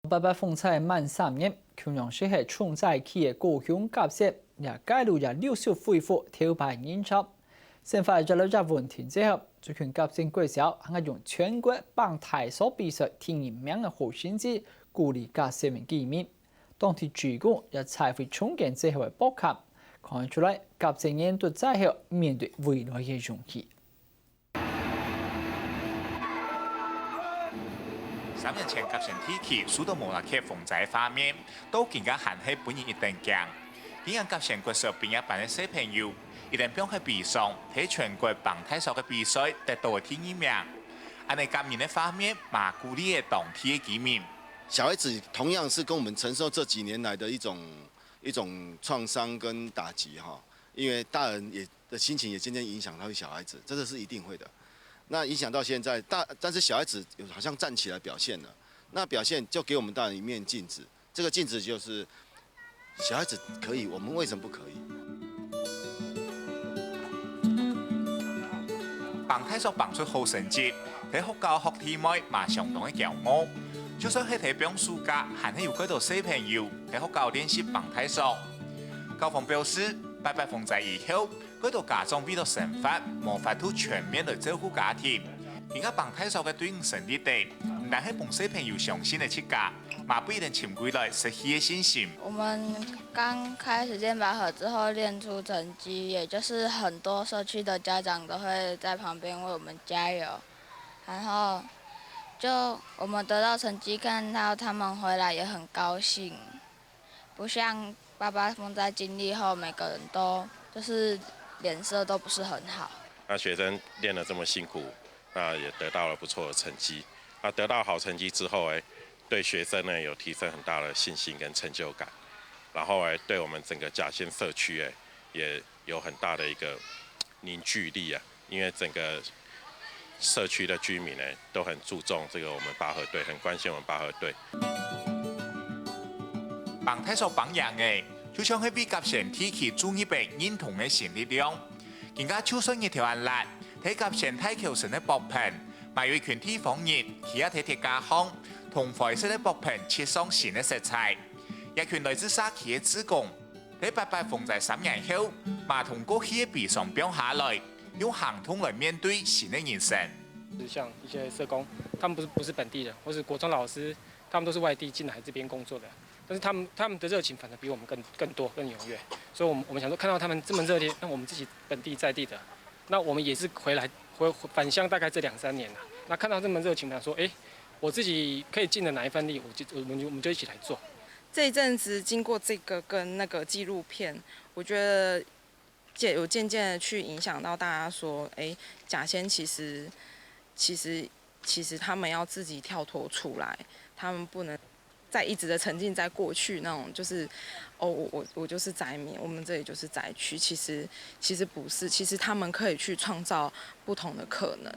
800風采滿3年，強陽市係重災區嘅高雄甲線，也介入也陸續恢復調排演習。先發咗兩隻問題之後，最近甲線國小係用全國棒體操比賽第一名嘅好成績，鼓勵甲線民見面。當地主管也採回重建之後嘅博客，看出來甲線年度之後面對未來嘅勇氣。3年前，甲線體系數到無啦克風災畫面，都更加喊起本人一定強。今日甲線國小畢業班嘅小朋友，一定表喺比上喺全國棒體操嘅比賽得到嘅第一名。安尼今年嘅畫面，嘛鼓勵嘅當地嘅居民。小孩子同樣是跟我們承受這幾年來的一種創傷跟打擊哈，因為大人也的心情也漸漸影響到小孩子，這個是一定會的。那影響到現在但是小孩子好像站起來表現了，那表現就給我們大人一面鏡子，這個鏡子就是小孩子可以，我們為什麼不可以？棒體操棒出好成績，喺學校學弟妹嘛相當嘅驕傲。就算喺睇表暑假，還係有幾多小朋友喺學校練習棒體操。校方表示，800風災以後，幾多家長為咗生活，無法度全面來照顧家庭。而家棒體操嘅隊伍成立地，唔但係幫小朋友上新嘅設計，嘛不一定潛歸來失去嘅信心。我們剛開始練拔河之後練出成績，也就是很多社區的家長都會在旁邊為我們加油，然後就我們得到成績，看到他們回來也很高興，不像800風災經歷後，每個人都就是臉色都不是很好。那學生練得這麼辛苦，那也得到了不錯的成績。那得到好成績之後，對學生呢有提升很大的信心跟成就感，然後對我們整個甲線社區也有很大的一個凝聚力啊，因為整個社區的居民呢都很注重這個我們拔河隊，很關心我們拔河隊。棒體操榜樣嘅，就像係俾甲線體系注入俾認同嘅新力量。而家就算一條案例，睇甲線太橋城嘅博棚，咪有一群地方人去一睇睇家鄉，同灰色嘅博棚切上新嘅色彩。一群來自沙期嘅職工，喺800風災3年後，嘛同過去嘅比上表下來，用行動來面對新嘅人生。像一些社工，他們不是本地人，或是國中老師，他們都是外地進來這邊工作的，但是他們的熱情反而比我們更多更踴躍，所以我們想說看到他們這麼熱烈，那我們自己本地在地的，那我們也是返鄉大概這2-3年了，那看到這麼熱情的說，我自己可以盡的哪一份力，我們就一起來做。這一陣子經過這個跟那個紀錄片，我覺得有漸漸的去影響到大家說，甲線其實他們要自己跳脫出來，他們不能再一直的沉浸在過去那種，就是我就是宅民，我們這裡就是宅區，其實不是，其實他們可以去創造不同的可能。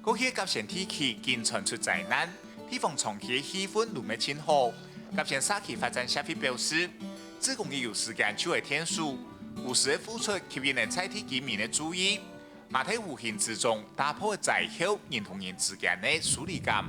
過去甲線體系經傳出災難，地方長期氣氛唔係真好。甲線社區發展協會表示，職工有時間就係天數，有時嘅付出吸引人採體居民嘅注意，嘛喺無形之中打破災後人同人之間嘅疏離感。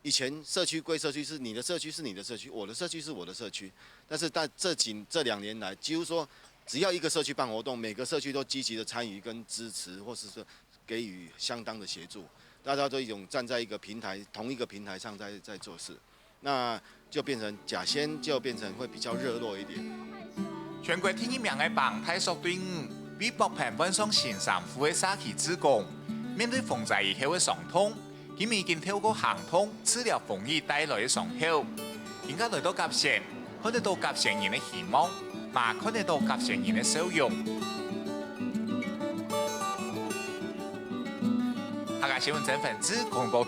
以前社區歸社區，是你的社區是你的社區，我的社區是我的社區。但是這2年來，幾乎說只要一個社區辦活動，每個社區都積極的參與跟支持，或是說給予相當的協助。大家都一種站在一個平台，同一個平台上在做事，那就變成甲線就變成會比較熱絡一點。全國第一名嘅棒體操隊伍，比博棚搬上新山戶嘅社區職工，面對風災以後嘅傷痛。佢哋已經透過行動治療風雨帶來嘅傷口，而家來到甲線，看得到甲線人嘅希望，嘛看得到甲線人嘅笑容。客家新聞整份子公佈。